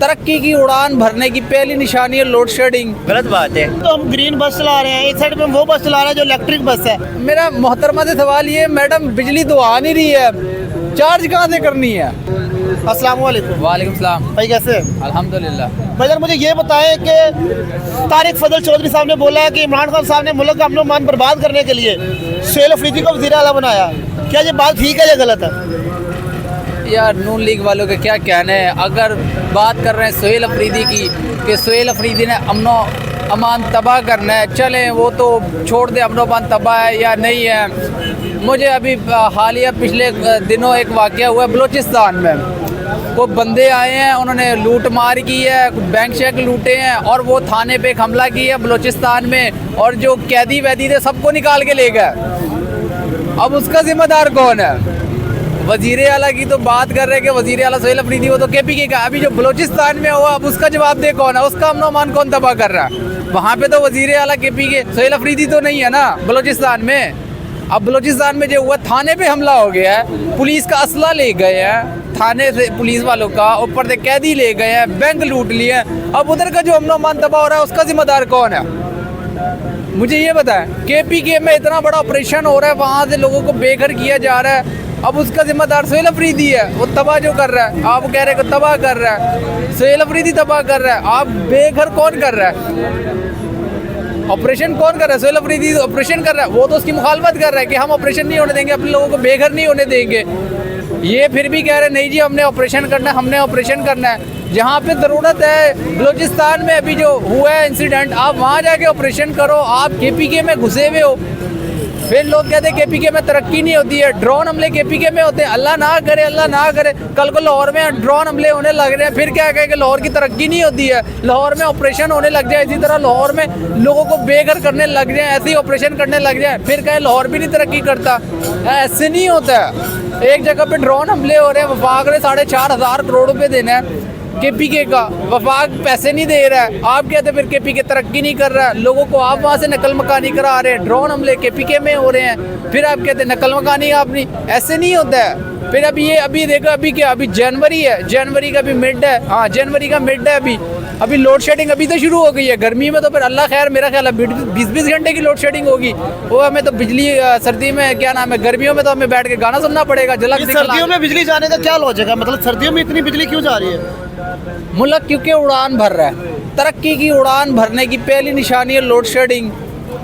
तरक्की की उड़ान भरने की पहली निशानी है लोड शेडिंग। गलत बात है। तो हम ग्रीन बस चला रहे हैं, एक साइड पे हम वो बस चला रहे हैं जो इलेक्ट्रिक बस है। मेरा मोहतरमा से सवाल ये, मैडम बिजली तो आ नहीं रही है, चार्ज कहाँ से करनी है? अस्सलाम वालेकुम। वालेकुम सलाम। भाई कैसे हैं? अल्हम्दुलिल्लाह। भाईजान मुझे ये बताएं कि तारिक फजल चौधरी साहब ने बोला है कि इमरान खान साहब ने मुल्क का अमन बर्बाद करने के लिए सुहेल अफरीदी को वज़ीर आला बनाया। क्या ये बात ठीक है या गलत है? यार नून लीग वालों के क्या कहने हैं। अगर बात कर रहे हैं सुहेल अफरीदी की कि सुहेल अफरीदी ने अमनो अमान तबाह करना है, चलें वो तो छोड़ दे, अमनो अमान तबाह है या नहीं है। मुझे अभी हालिया पिछले दिनों एक वाक़या हुआ बलूचिस्तान में। वो बंदे आए हैं, उन्होंने लूट मार की है, बैंक शेक लूटे हैं और वो थाने पे एक हमला किया बलूचिस्तान में, और जो कैदी वैदी थे सबको निकाल के ले गए। अब उसका जिम्मेदार कौन है? वज़ीर आला की तो बात कर रहे हैं कि वज़ीर आला सुहेल अफरीदी, वो तो KPK का। अभी जो बलूचिस्तान में हुआ, अब उसका जवाब दे कौन है? उसका अमन अमान कौन तबाह कर रहा है? वहाँ पे तो वज़ीर आला KPK सुहेल अफरीदी तो नहीं है ना बलूचिस्तान में। अब बलूचिस्तान में जो हुआ, थाने पे हमला हो गया है, पुलिस का असला ले गए हैं थाने से, पुलिस वालों का, ऊपर से कैदी ले गए हैं, बैंक लूट लिए। अब उधर का जो अमन अमान तबाह हो रहा है, उसका जिम्मेदार कौन है? मुझे ये बताएं। KPK में इतना बड़ा ऑपरेशन हो रहा है, वहाँ से लोगों को बेघर किया जा रहा है, अब उसका जिम्मेदार सुहेल अफरीदी है। वो तबाह जो कर रहा है, आप कह रहे हैं कि तबाह कर रहा है, सुहेल अफरीदी तबाह कर रहा है। आप बेघर कौन कर रहा है? ऑपरेशन कौन कर रहा है? सुहेल अफरीदी ऑपरेशन कर रहा है, वो तो उसकी मुखालफत कर रहा है कि हम ऑपरेशन नहीं होने देंगे, अपने लोगों को बेघर नहीं होने देंगे। ये फिर भी कह रहे हैं नहीं जी हमने ऑपरेशन करना है, हमने ऑपरेशन करना है। जहाँ पे ज़रूरत है, बलूचिस्तान में अभी जो हुआ है इंसिडेंट, आप वहाँ जाके ऑपरेशन करो। आप KPK में घुसे हुए हो, फिर लोग कहते हैं KPK में तरक्की नहीं होती है, ड्रोन हमले KPK में होते हैं। अल्लाह ना करे, अल्लाह ना करे, कल को लाहौर में ड्रोन हमले होने लग रहे हैं, फिर क्या कहे कि लाहौर की तरक्की नहीं होती है। लाहौर में ऑपरेशन होने लग जाए, इसी तरह लाहौर में लोगों को बेघर करने लग जाए, ऐसे ही ऑपरेशन करने लग जाए, फिर कहे लाहौर भी नहीं तरक्की करता। ऐसे नहीं होता है। एक जगह पे ड्रोन हमले हो रहे हैं, वफाक ने 4,500 करोड़ रुपये देना है KPK का, वफाक पैसे नहीं दे रहा है। आप कहते फिर KPK तरक्की नहीं कर रहा है, लोगों को आप वहाँ से नकल मकानी करा रहे हैं, ड्रोन हमले KPK में हो रहे हैं, फिर आप कहते हैं नकल मकानी आपने। ऐसे नहीं होता है। फिर अभी देखो, अभी क्या, अभी जनवरी है, जनवरी का भी मिड है, हाँ जनवरी का मिड है। अभी लोड शेडिंग अभी तो शुरू हो गई है। गर्मी में तो फिर अल्लाह खैर, मेरा ख्याल है 20-20 घंटे की लोड शेडिंग होगी। वो हमें तो बिजली, सर्दी में क्या नाम है, गर्मियों में तो हमें बैठ के गाना सुनना पड़ेगा। सर्दियों में बिजली जाने का क्या लॉजिक है? मतलब सर्दियों में इतनी बिजली क्यों जा रही है? मुल्क क्योंकि उड़ान भर रहा है। तरक्की की उड़ान भरने की पहली निशानी है लोड शेडिंग।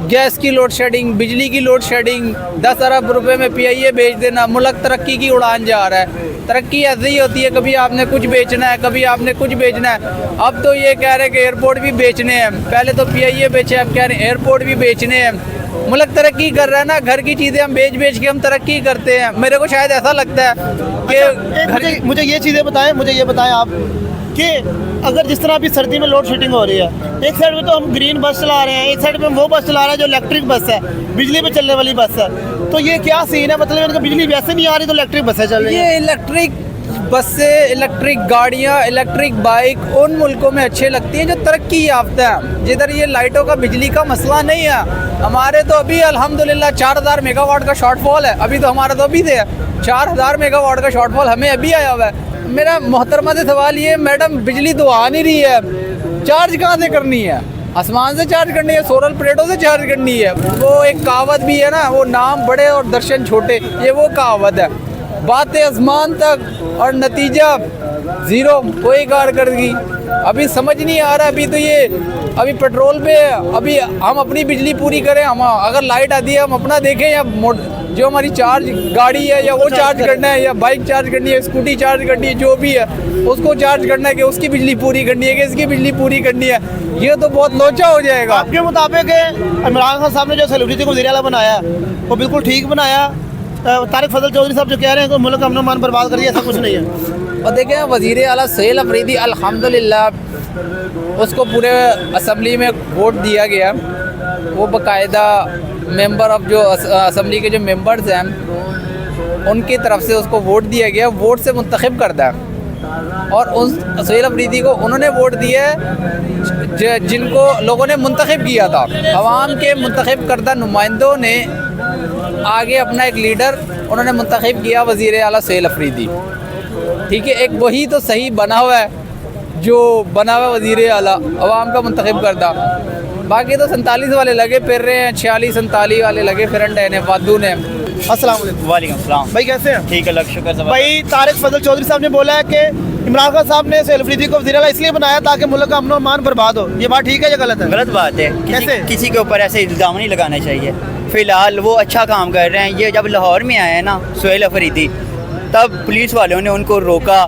गैस की लोड शेडिंग, बिजली की लोड शेडिंग, 10 अरब रुपए में PIA बेच देना। मुल्क तरक्की की उड़ान जा रहा है। तरक्की ऐसे ही होती है, कभी आपने कुछ बेचना है, कभी आपने कुछ बेचना है। अब तो ये कह रहे हैं कि एयरपोर्ट भी बेचने हैं, पहले तो PIA बेचे, अब कह रहे हैं एयरपोर्ट भी बेचने हैं। मुल्क तरक्की कर रहा है ना, घर की चीज़ें हम बेच बेच के हम तरक्की करते हैं। मेरे को शायद ऐसा लगता है कि मुझे ये चीज़ें बताएं, मुझे ये बताएं आप कि अगर जिस तरह अभी सर्दी में लोड शेडिंग हो रही है, एक साइड पे तो हम ग्रीन बस चला रहे हैं, एक साइड पे हम वो बस चला रहे हैं जो इलेक्ट्रिक बस है, बिजली पे चलने वाली बस है, तो ये क्या सीन है? मतलब इनका बिजली वैसे नहीं आ रही तो इलेक्ट्रिक बसें चल रही हैं। ये इलेक्ट्रिक बसें, इलेक्ट्रिक गाड़ियाँ, इलेक्ट्रिक बाइक उन मुल्कों में अच्छे लगती हैं जो तरक्की याफ्ता है, जिधर ये लाइटों का, बिजली का मसला नहीं है। हमारे तो अभी अल्हम्दुलिल्लाह 4,000 मेगावाट का शॉर्टफॉल है। अभी तो हमारा तो अभी थे 4,000 मेगावाट का शॉर्टफॉल हमें अभी आया हुआ है। मेरा मोहतरमा से सवाल ये, मैडम बिजली तो आ नहीं रही है, चार्ज कहाँ से करनी है? आसमान से चार्ज करनी है, सोलर प्लेटों से चार्ज करनी है? वो एक कहावत भी है ना, वो नाम बड़े और दर्शन छोटे, ये वो कहावत है। बातें आसमान तक और नतीजा ज़ीरो, कोई कारकर्दगी। अभी समझ नहीं आ रहा। अभी तो ये अभी पेट्रोल पे, अभी हम अपनी बिजली पूरी करें, हम अगर लाइट आती है हम अपना देखें, या जो हमारी चार्ज गाड़ी है या वो चार्ज करना है, या बाइक चार्ज करनी है, स्कूटी चार्ज करनी है, जो भी है उसको चार्ज करना है, कि उसकी बिजली पूरी करनी है, कि इसकी बिजली पूरी करनी है। ये तो बहुत लोचा हो जाएगा। आपके मुताबिक इमरान खान साहब ने जो सेलिब्रिटी को वज़ीर आला बनाया वो बिल्कुल ठीक बनाया? तारिक फजल चौधरी साहब जो कह रहे हैं कि मुल्क का अमन बर्बाद कर दिया, ऐसा कुछ नहीं है। और देखें, वज़ीर आला सुहेल अफरीदी अल्हम्दुलिल्लाह, उसको पूरे असम्बली में वोट दिया गया। वो बाकायदा मेंबर ऑफ, जो असम्बली के जो मेंबर्स हैं उनकी तरफ से उसको वोट दिया गया, वोट से मुंतखब करता है। और उस सुहेल अफरीदी को उन्होंने वोट दिया जिनको लोगों ने मुंतखब किया था। अवाम के मुंतखब करदा नुमाइंदों ने आगे अपना एक लीडर उन्होंने मुंतखब किया, वज़ीर आला सुहेल अफरीदी। ठीक है, एक वही तो सही बना हुआ है जो बना हुआ वज़ीर आला अवाम का मुंतखब करदा। बाकी तो 47 वाले लगे फिर रहे हैं, 46 47 वाले लगे फिर ने वादू ने। अस्सलाम वालेकुम। वालेकुम सलाम। भाई कैसे हैं? ठीक है, लग शुक्र सब। भाई तारिक फजल चौधरी साहब ने बोला है कि इमरान खान साहब ने सोहेल अफरीदी को वज़ीर आला इसलिए बनाया ताकि मुल्क का अमन अमान बर्बाद हो। ये बात ठीक है या गलत है? गलत बात है। कैसे? किसी के ऊपर ऐसे इल्ज़ाम नहीं लगाना चाहिए। फ़िलहाल वो अच्छा काम कर रहे हैं। ये जब लाहौर में आए हैं ना सोहेल अफरीदी, तब पुलिस वालों ने उनको रोका,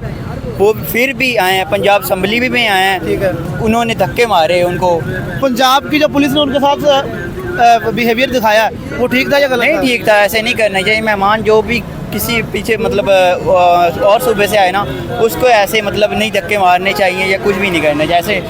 वो फिर भी आए हैं। पंजाब असम्बली भी में आए हैं, ठीक है। उन्होंने धक्के मारे उनको। पंजाब की जो पुलिस ने उनके साथ बिहेवियर दिखाया वो ठीक था या गलत नहीं था? ठीक था, ऐसे नहीं करना चाहिए। मेहमान जो भी किसी पीछे मतलब और सूबे से आए ना, उसको ऐसे मतलब नहीं धक्के मारने चाहिए या कुछ भी नहीं करना चाहिए। ऐसे